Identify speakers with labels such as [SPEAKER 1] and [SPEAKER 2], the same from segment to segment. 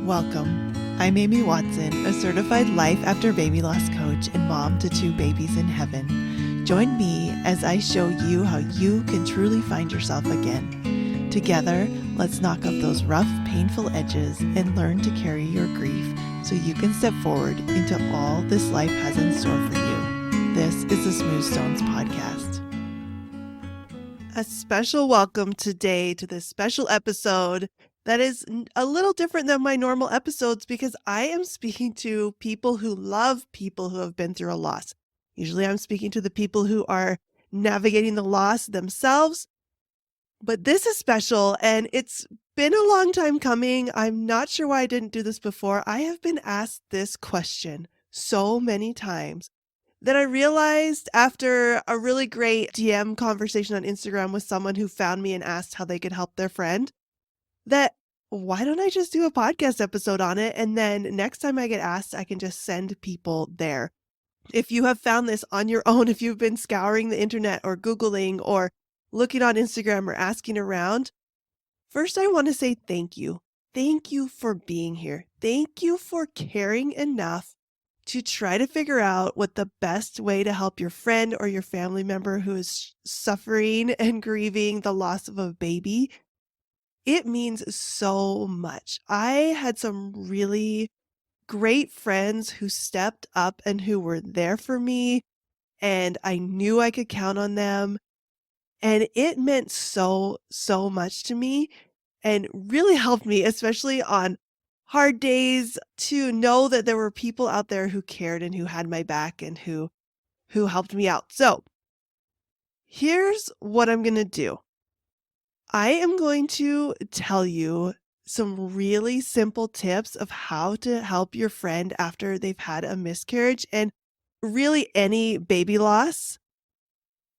[SPEAKER 1] Welcome. I'm Amy Watson, a certified life after baby loss coach and mom to 2 babies in heaven. Join me as I show you how you can truly find yourself again. Together, let's knock off those rough, painful edges and learn to carry your grief so you can step forward into all this life has in store for you. This is the Smooth Stones Podcast. A special welcome today to this special episode that is a little different than my normal episodes because I am speaking to people who love people who have been through a loss. Usually I'm speaking to the people who are navigating the loss themselves, but this is special and it's been a long time coming. I'm not sure why I didn't do this before. I have been asked this question so many times that I realized after a really great DM conversation on Instagram with someone who found me and asked how they could help their friend, that why don't I just do a podcast episode on it? And then next time I get asked, I can just send people there. If you have found this on your own, if you've been scouring the internet or Googling or looking on Instagram or asking around, first I want to say thank you. Thank you for being here. Thank you for caring enough to try to figure out what the best way to help your friend or your family member who is suffering and grieving the loss of a baby. It means so much. I had some really great friends who stepped up and who were there for me, and I knew I could count on them. And it meant so, so much to me and really helped me, especially on hard days, to know that there were people out there who cared and who had my back and who helped me out. So here's what I'm going to do. I am going to tell you some really simple tips of how to help your friend after they've had a miscarriage and really any baby loss.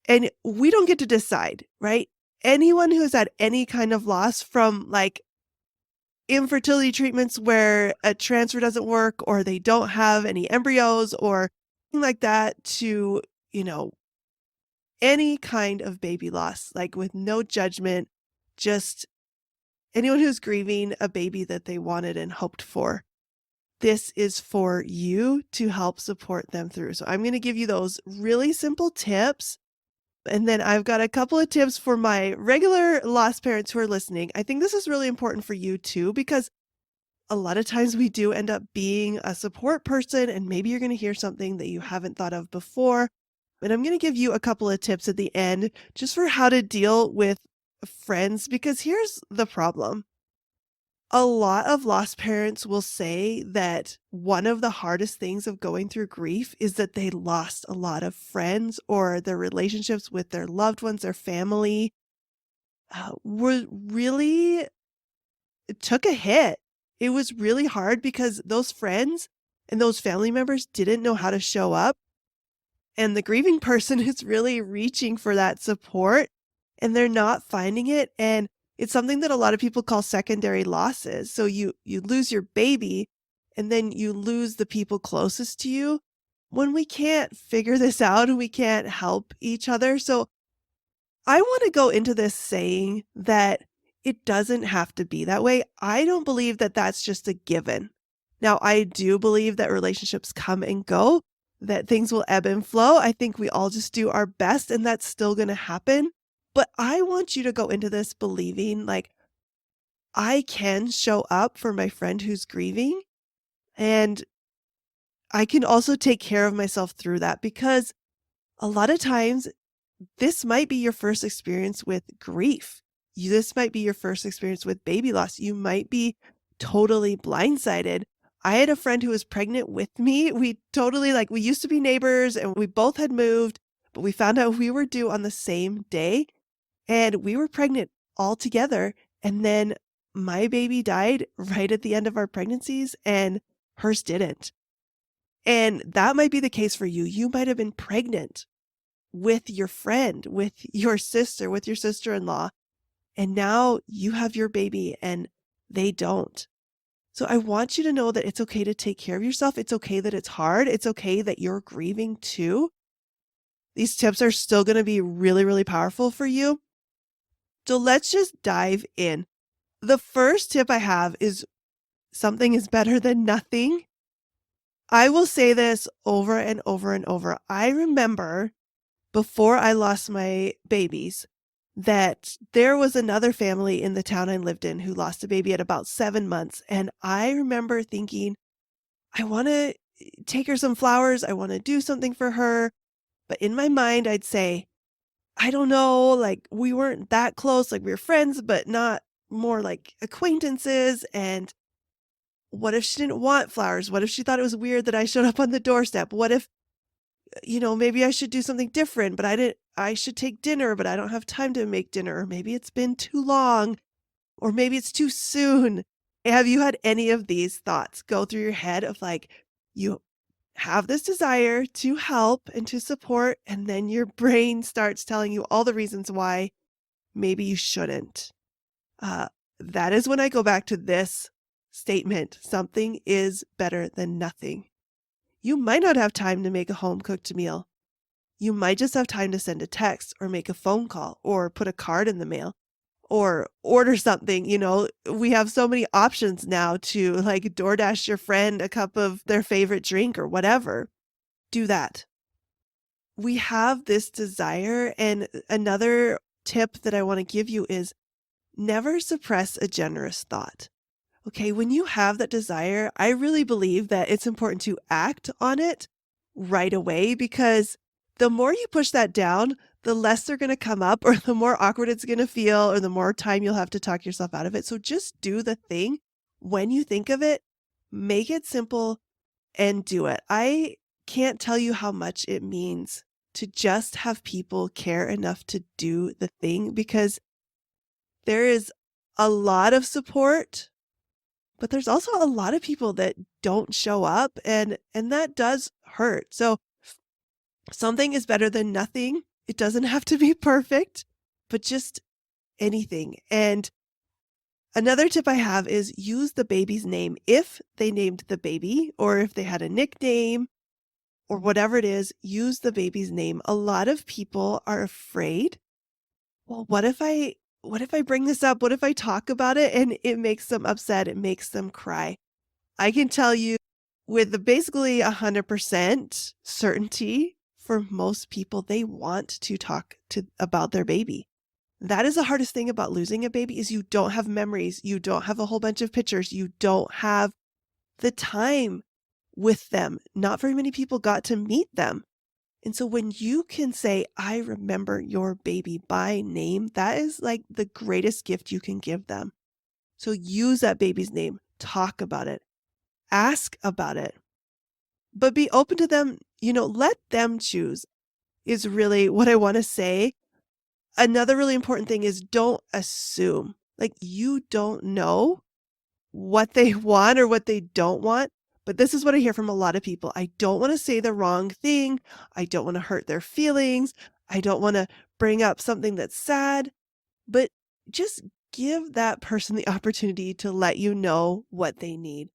[SPEAKER 1] And we don't get to decide, right? Anyone who has had any kind of loss, from like infertility treatments where a transfer doesn't work or they don't have any embryos or anything like that, to, any kind of baby loss, like with no judgment, just anyone who's grieving a baby that they wanted and hoped for. This is for you to help support them through. So I'm going to give you those really simple tips. And then I've got a couple of tips for my regular lost parents who are listening. I think this is really important for you too, because a lot of times we do end up being a support person, and maybe you're going to hear something that you haven't thought of before. But I'm going to give you a couple of tips at the end just for how to deal with friends, because here's the problem. A lot of lost parents will say that one of the hardest things of going through grief is that they lost a lot of friends, or their relationships with their loved ones, their family, took a hit. It was really hard because those friends and those family members didn't know how to show up. And the grieving person is really reaching for that support and they're not finding it. And it's something that a lot of people call secondary losses. So you lose your baby and then you lose the people closest to you when we can't figure this out and we can't help each other. So I want to go into this saying that it doesn't have to be that way. I don't believe that that's just a given. Now, I do believe that relationships come and go, that things will ebb and flow. I think we all just do our best and that's still going to happen. But I want you to go into this believing like I can show up for my friend who's grieving, and I can also take care of myself through that, because a lot of times this might be your first experience with grief. This might be your first experience with baby loss. You might be totally blindsided. I had a friend who was pregnant with me. We used to be neighbors and we both had moved, but we found out we were due on the same day and we were pregnant all together. And then my baby died right at the end of our pregnancies and hers didn't. And that might be the case for you. You might have been pregnant with your friend, with your sister, with your sister-in-law, and now you have your baby and they don't. So I want you to know that it's okay to take care of yourself. It's okay that it's hard. It's okay that you're grieving too. These tips are still going to be really, really powerful for you. So let's just dive in. The first tip I have is something is better than nothing. I will say this over and over and over. I remember before I lost my babies that there was another family in the town I lived in who lost a baby at about 7 months. And I remember thinking, I want to take her some flowers. I want to do something for her. But in my mind, I'd say, I don't know, like we weren't that close, like we were friends, but not more like acquaintances. And what if she didn't want flowers? What if she thought it was weird that I showed up on the doorstep? What if, maybe I should do something different, but I should take dinner, but I don't have time to make dinner. Or maybe it's been too long, or maybe it's too soon. Have you had any of these thoughts go through your head of like, you have this desire to help and to support, and then your brain starts telling you all the reasons why maybe you shouldn't? Uh, that is when I go back to this statement: something is better than nothing. You might not have time to make a home cooked meal. You might just have time to send a text or make a phone call or put a card in the mail or order something. We have so many options now to like DoorDash your friend a cup of their favorite drink or whatever. Do that. We have this desire. And another tip that I want to give you is never suppress a generous thought. Okay, when you have that desire, I really believe that it's important to act on it right away, because the more you push that down, the less they're going to come up, or the more awkward it's going to feel, or the more time you'll have to talk yourself out of it. So just do the thing when you think of it, make it simple, and do it. I can't tell you how much it means to just have people care enough to do the thing, because there is a lot of support, but there's also a lot of people that don't show up, and that does hurt. So something is better than nothing. It doesn't have to be perfect, but just anything. And another tip I have is use the baby's name if they named the baby, or if they had a nickname or whatever it is, use the baby's name. A lot of people are afraid. Well, what if I bring this up? What if I talk about it and it makes them upset? It makes them cry. I can tell you with basically 100% certainty, for most people, they want to talk about their baby. That is the hardest thing about losing a baby, is you don't have memories. You don't have a whole bunch of pictures. You don't have the time with them. Not very many people got to meet them. And so when you can say, I remember your baby by name, that is like the greatest gift you can give them. So use that baby's name, talk about it, ask about it, but be open to them, let them choose, is really what I want to say. Another really important thing is don't assume. Like, you don't know what they want or what they don't want. But this is what I hear from a lot of people. I don't want to say the wrong thing. I don't want to hurt their feelings. I don't want to bring up something that's sad. But just give that person the opportunity to let you know what they need.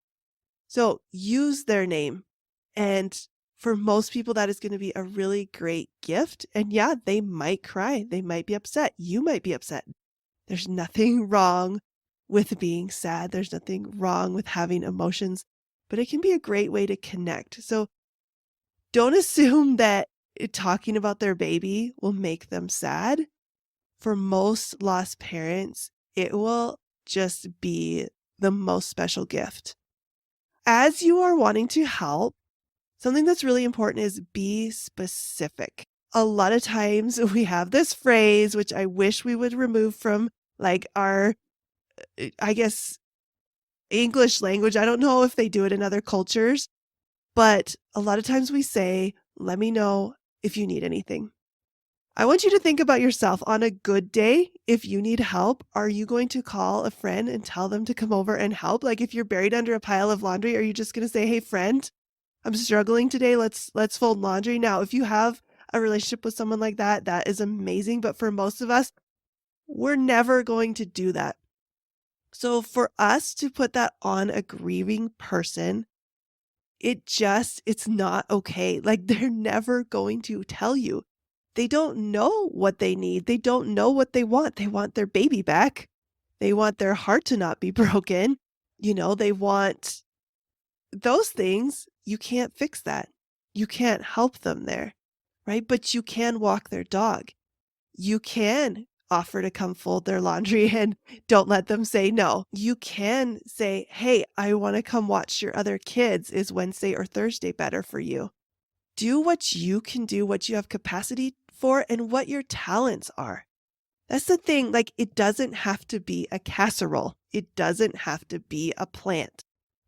[SPEAKER 1] So use their name. And for most people, that is going to be a really great gift. And yeah, they might cry. They might be upset. You might be upset. There's nothing wrong with being sad. There's nothing wrong with having emotions, but it can be a great way to connect. So don't assume that talking about their baby will make them sad. For most lost parents, it will just be the most special gift. As you are wanting to help, something that's really important is be specific. A lot of times we have this phrase, which I wish we would remove from like our, I guess, English language. I don't know if they do it in other cultures, but a lot of times we say, let me know if you need anything. I want you to think about yourself. On a good day, if you need help, are you going to call a friend and tell them to come over and help? Like, if you're buried under a pile of laundry, are you just going to say, hey, friend, I'm struggling today. Let's fold laundry. Now, if you have a relationship with someone like that, that is amazing. But for most of us, we're never going to do that. So for us to put that on a grieving person, it's not okay. Like, they're never going to tell you. They don't know what they need. They don't know what they want. They want their baby back. They want their heart to not be broken. They want those things. You can't fix that. You can't help them there, right? But you can walk their dog. You can offer to come fold their laundry and don't let them say no. You can say, hey, I want to come watch your other kids. Is Wednesday or Thursday better for you? Do what you can do, what you have capacity for, and what your talents are. That's the thing. Like, it doesn't have to be a casserole. It doesn't have to be a plant.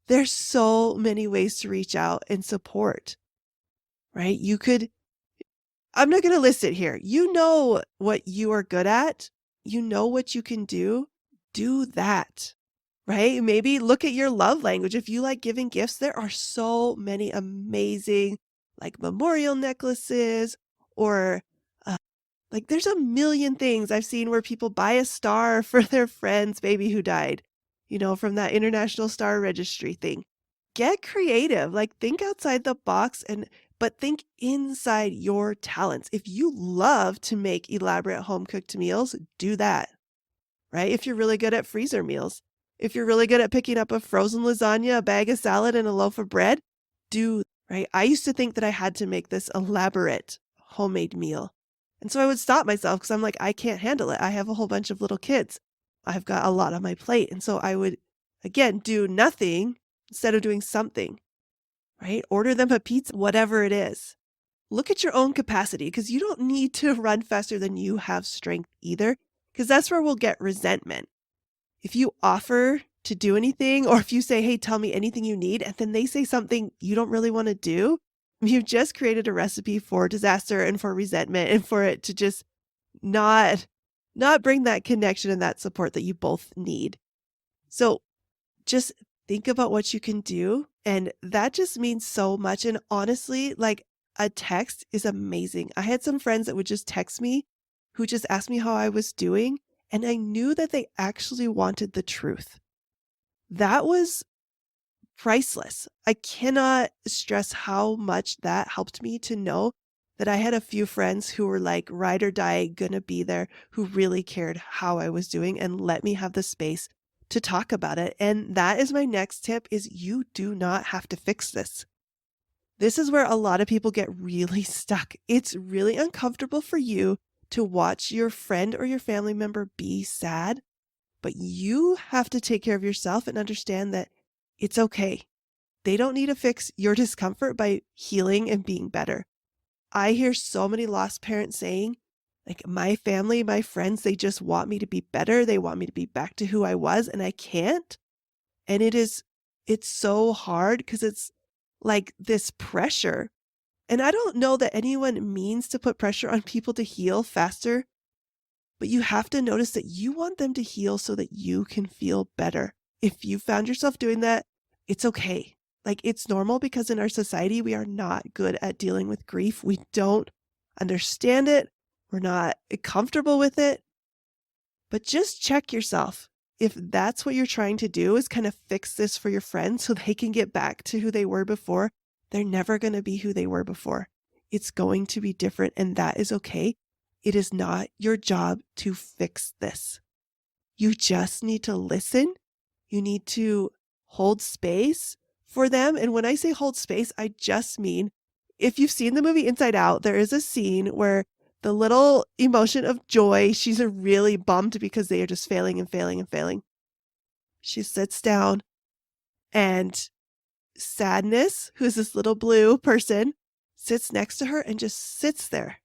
[SPEAKER 1] There's so many ways to reach out and support, right? I'm not going to list it here. You know what you are good at. You know what you can do. Do that, right? Maybe look at your love language. If you like giving gifts, there are so many amazing like memorial necklaces or like there's a million things I've seen where people buy a star for their friend's baby who died, from that International Star Registry thing. Get creative, like think outside the box but think inside your talents. If you love to make elaborate home cooked meals, do that, right? If you're really good at freezer meals, if you're really good at picking up a frozen lasagna, a bag of salad, and a loaf of bread, right? I used to think that I had to make this elaborate homemade meal. And so I would stop myself because I'm like, I can't handle it. I have a whole bunch of little kids. I've got a lot on my plate. And so I would, again, do nothing instead of doing something, right? Order them a pizza, whatever it is. Look at your own capacity because you don't need to run faster than you have strength either, because that's where we'll get resentment. If you offer to do anything, or if you say, hey, tell me anything you need, and then they say something you don't really want to do, you've just created a recipe for disaster and for resentment and for it to just not bring that connection and that support that you both need. So just think about what you can do. And that just means so much. And honestly, like a text is amazing. I had some friends that would just text me who just asked me how I was doing. And I knew that they actually wanted the truth. That was priceless. I cannot stress how much that helped me to know that I had a few friends who were like ride or die, gonna be there, who really cared how I was doing and let me have the space to talk about it. And that is my next tip is you do not have to fix this. This is where a lot of people get really stuck. It's really uncomfortable for you to watch your friend or your family member be sad, but you have to take care of yourself and understand that it's okay. They don't need to fix your discomfort by healing and being better. I hear so many lost parents saying, like, my family, my friends, they just want me to be better. They want me to be back to who I was, and I can't. And it's so hard because it's like this pressure. And I don't know that anyone means to put pressure on people to heal faster, but you have to notice that you want them to heal so that you can feel better. If you found yourself doing that, it's okay. Like it's normal because in our society, we are not good at dealing with grief. We don't understand it. We're not comfortable with it. But just check yourself. If that's what you're trying to do is kind of fix this for your friends so they can get back to who they were before, they're never going to be who they were before. It's going to be different, and that is okay. It is not your job to fix this. You just need to listen. You need to hold space for them. And when I say hold space, I just mean if you've seen the movie Inside Out, there is a scene where the little emotion of joy, she's really bummed because they are just failing and failing and failing. She sits down and Sadness, who's this little blue person, sits next to her and just sits there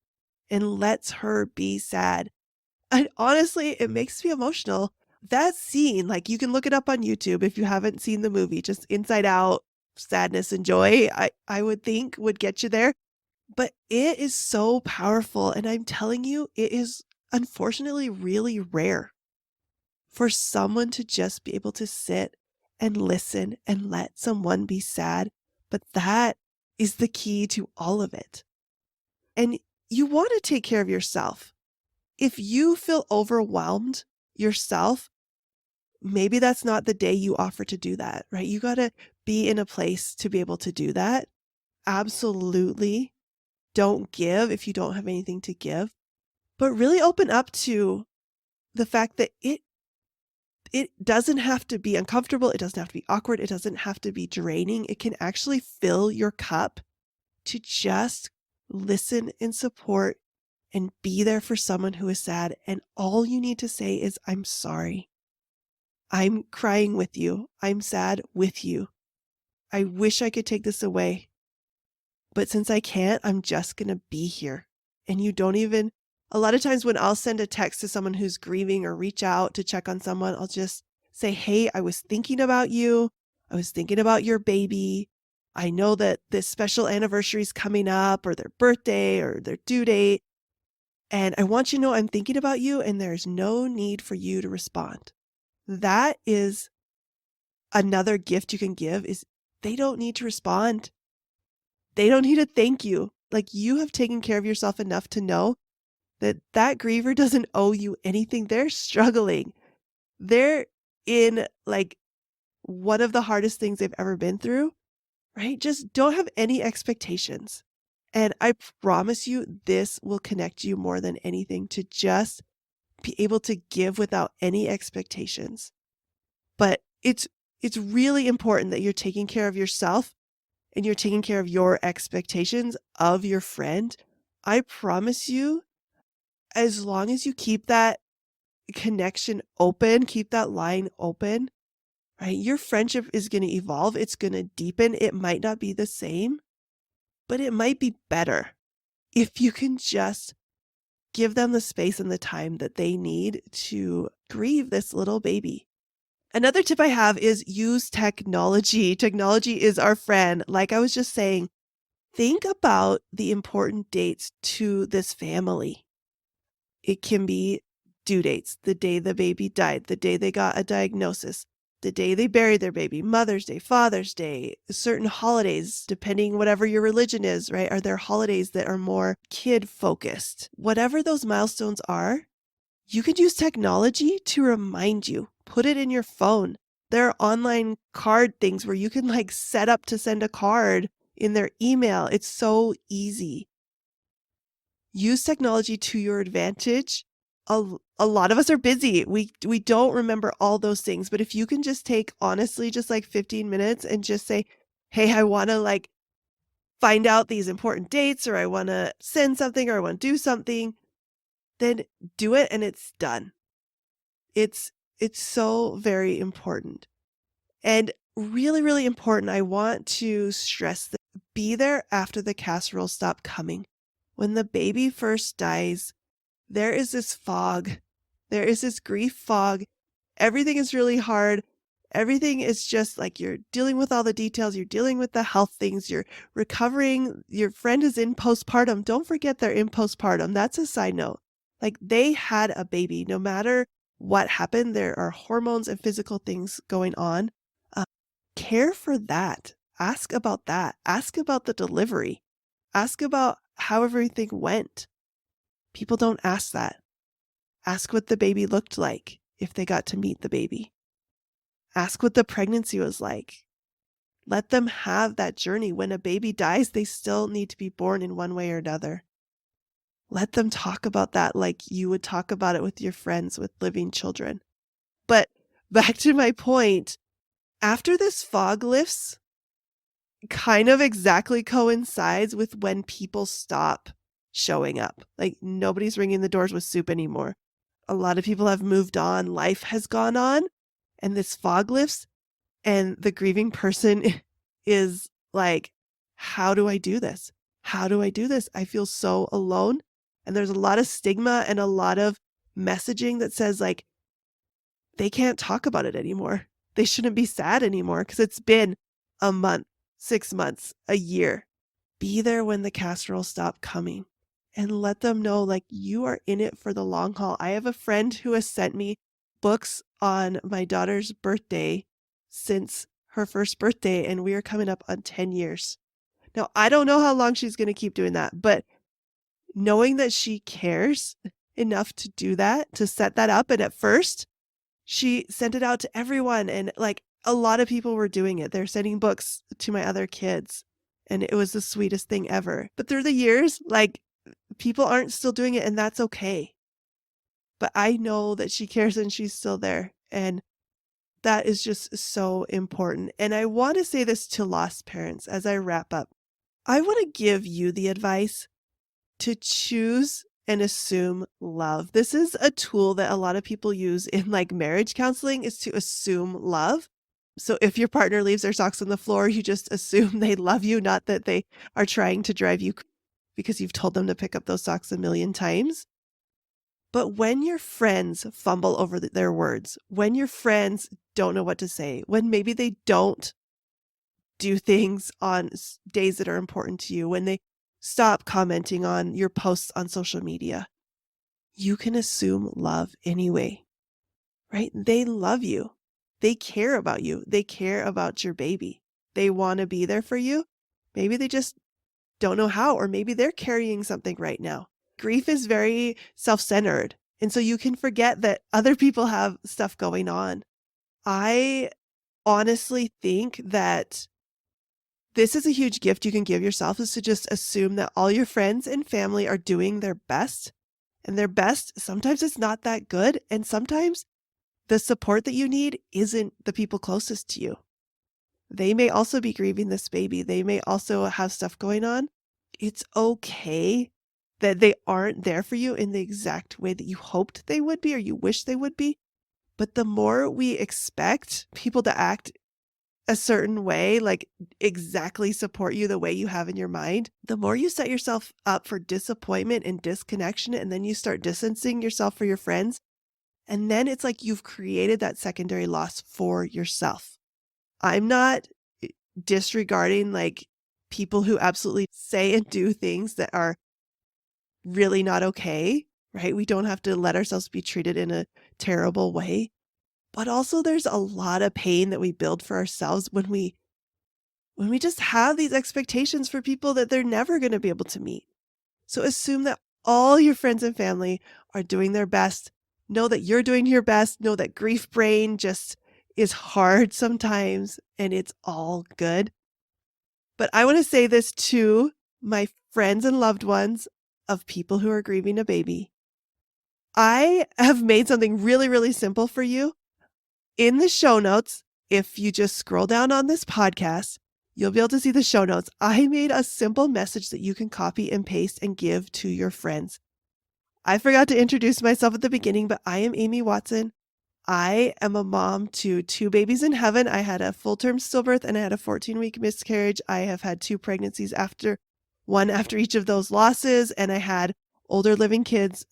[SPEAKER 1] and lets her be sad. And honestly, it makes me emotional. That scene, like you can look it up on YouTube if you haven't seen the movie, just Inside Out, Sadness and Joy, I would think would get you there. But it is so powerful. And I'm telling you, it is unfortunately really rare for someone to just be able to sit and listen and let someone be sad. But that is the key to all of it. And you want to take care of yourself. If you feel overwhelmed yourself, maybe that's not the day you offer to do that, right? You got to be in a place to be able to do that. Absolutely. Don't give if you don't have anything to give, but really open up to the fact that it doesn't have to be uncomfortable. It doesn't have to be awkward. It doesn't have to be draining. It can actually fill your cup to just listen and support and be there for someone who is sad. And all you need to say is, I'm sorry. I'm crying with you. I'm sad with you. I wish I could take this away. But since I can't, I'm just going to be here. And you don't even, a lot of times when I'll send a text to someone who's grieving or reach out to check on someone, I'll just say, hey, I was thinking about you. I was thinking about your baby. I know that this special anniversary is coming up, or their birthday or their due date. And I want you to know I'm thinking about you, and there's no need for you to respond. That is another gift you can give, is they don't need to respond. They don't need to thank you. Like, you have taken care of yourself enough to know that that griever doesn't owe you anything. They're struggling. They're in like one of the hardest things they've ever been through, right? Just don't have any expectations. And I promise you, this will connect you more than anything, to just be able to give without any expectations. But it's really important that you're taking care of yourself and you're taking care of your expectations of your friend. I promise you, as long as you keep that connection open, keep that line open, right? Your friendship is going to evolve. It's going to deepen. It might not be the same, but it might be better if you can just give them the space and the time that they need to grieve this little baby. Another tip I have is use technology. Technology is our friend. Like I was just saying, think about the important dates to this family. It can be due dates, the day the baby died, the day they got a diagnosis, the day they buried their baby, Mother's Day, Father's Day, certain holidays, depending whatever your religion is, right? Are there holidays that are more kid focused? Whatever those milestones are, you could use technology to remind you. Put it in your phone. There are online card things where you can like set up to send a card in their email. It's so easy. Use technology to your advantage. A lot of us are busy. We don't remember all those things. But if you can just take, honestly, just like 15 minutes and just say, hey, I want to like find out these important dates, or I want to send something, or I want to do something, then do it and it's done. It's so very important. And really, really important, I want to stress that be there after the casseroles stop coming. When the baby first dies, there is this fog. There is this grief fog. Everything is really hard. Everything is just like you're dealing with all the details. You're dealing with the health things. You're recovering. Your friend is in postpartum. Don't forget they're in postpartum. That's a side note. Like, they had a baby. No matter what happened, there are hormones and physical things going on. Care for that. Ask about that. Ask about the delivery. Ask about how everything went. People don't ask that. Ask what the baby looked like if they got to meet the baby. Ask what the pregnancy was like. Let them have that journey. When a baby dies, they still need to be born in one way or another. Let them talk about that like you would talk about it with your friends with living children. But back to my point, after this fog lifts, kind of exactly coincides with when people stop showing up. Like, nobody's ringing the doors with soup anymore. A lot of people have moved on. Life has gone on, and this fog lifts, and the grieving person is like, how do I do this? How do I do this? I feel so alone. And there's a lot of stigma and a lot of messaging that says, like, they can't talk about it anymore. They shouldn't be sad anymore because it's been a month, 6 months, a year. Be there when the casseroles stop coming and let them know, like, you are in it for the long haul. I have a friend who has sent me books on my daughter's birthday since her first birthday, and we are coming up on 10 years. Now, I don't know how long she's going to keep doing that, but knowing that she cares enough to do that, to set that up, and at first she sent it out to everyone, and like a lot of people were doing it. They're sending books to my other kids, and it was the sweetest thing ever. But through the years, like, people aren't still doing it, and that's okay. But I know that she cares and she's still there. And That is just so important. And I want to say this to lost parents as I wrap up. I want to give you the advice to choose and assume love. This is a tool that a lot of people use in like marriage counseling, is to assume love. So if your partner leaves their socks on the floor, you just assume they love you, not that they are trying to drive you because you've told them to pick up those socks a million times. But when your friends fumble over their words, when your friends don't know what to say, when maybe they don't do things on days that are important to you, when they stop commenting on your posts on social media, you can assume love anyway, right? They love you. They care about you. They care about your baby. They want to be there for you. Maybe they just don't know how, or maybe they're carrying something right now. Grief is very self-centered. And so you can forget that other people have stuff going on. I honestly think that this is a huge gift you can give yourself, is to just assume that all your friends and family are doing their best. And their best, sometimes it's not that good. And sometimes the support that you need isn't the people closest to you. They may also be grieving this baby. They may also have stuff going on. It's okay that they aren't there for you in the exact way that you hoped they would be or you wish they would be. But the more we expect people to act a certain way, like exactly support you the way you have in your mind, the more you set yourself up for disappointment and disconnection, and then you start distancing yourself for your friends. And then it's like you've created that secondary loss for yourself. I'm not disregarding like people who absolutely say and do things that are really not okay, right? We don't have to let ourselves be treated in a terrible way. But also there's a lot of pain that we build for ourselves when we just have these expectations for people that they're never going to be able to meet. So assume that all your friends and family are doing their best. Know that you're doing your best. Know that grief brain just is hard sometimes, and it's all good. But I want to say this to my friends and loved ones of people who are grieving a baby. I have made something really, really simple for you. In the show notes, if you just scroll down on this podcast, you'll be able to see the show notes. I made a simple message that you can copy and paste and give to your friends. I forgot to introduce myself at the beginning, but I am Amy Watson. I am a mom to 2 babies in heaven. I had a full-term stillbirth and I had a 14-week miscarriage. I have had 2 pregnancies one after each of those losses, and I had older living kids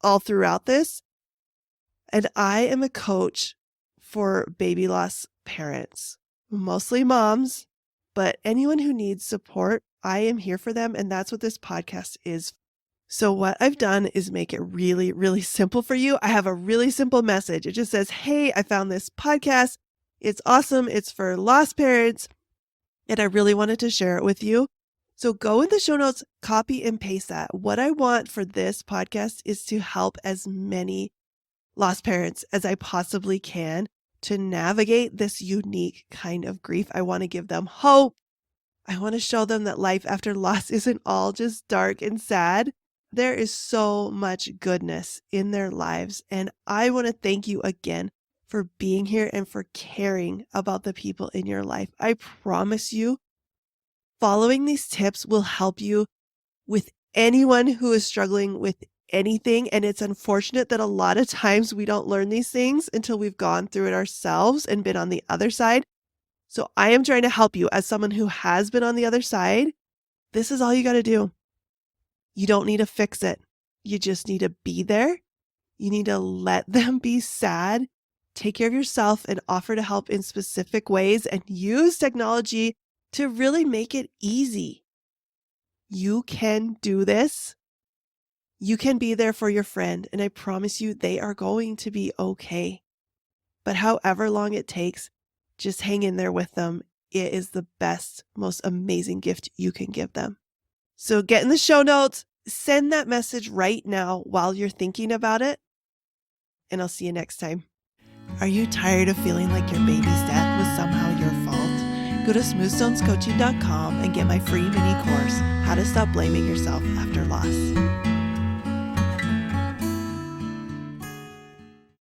[SPEAKER 1] all throughout this. And I am a coach for baby loss parents, mostly moms, but anyone who needs support, I am here for them. And that's what this podcast is. So what I've done is make it really, really simple for you. I have a really simple message. It just says, hey, I found this podcast. It's awesome. It's for lost parents. And I really wanted to share it with you. So go in the show notes, copy and paste that. What I want for this podcast is to help as many lost parents as I possibly can to navigate this unique kind of grief. I want to give them hope. I want to show them that life after loss isn't all just dark and sad. There is so much goodness in their lives. And I want to thank you again for being here and for caring about the people in your life. I promise you, following these tips will help you with anyone who is struggling with anything. And it's unfortunate that a lot of times we don't learn these things until we've gone through it ourselves and been on the other side. So I am trying to help you as someone who has been on the other side. This is all you got to do. You don't need to fix it. You just need to be there. You need to let them be sad, take care of yourself, and offer to help in specific ways, and use technology to really make it easy. You can do this. You can be there for your friend, and I promise you they are going to be okay. But however long it takes, just hang in there with them. It is the best, most amazing gift you can give them. So get in the show notes, send that message right now while you're thinking about it, and I'll see you next time. Are you tired of feeling like your baby's death was somehow your fault? Go to smoothstonescoaching.com and get my free mini course, How to Stop Blaming Yourself After Loss.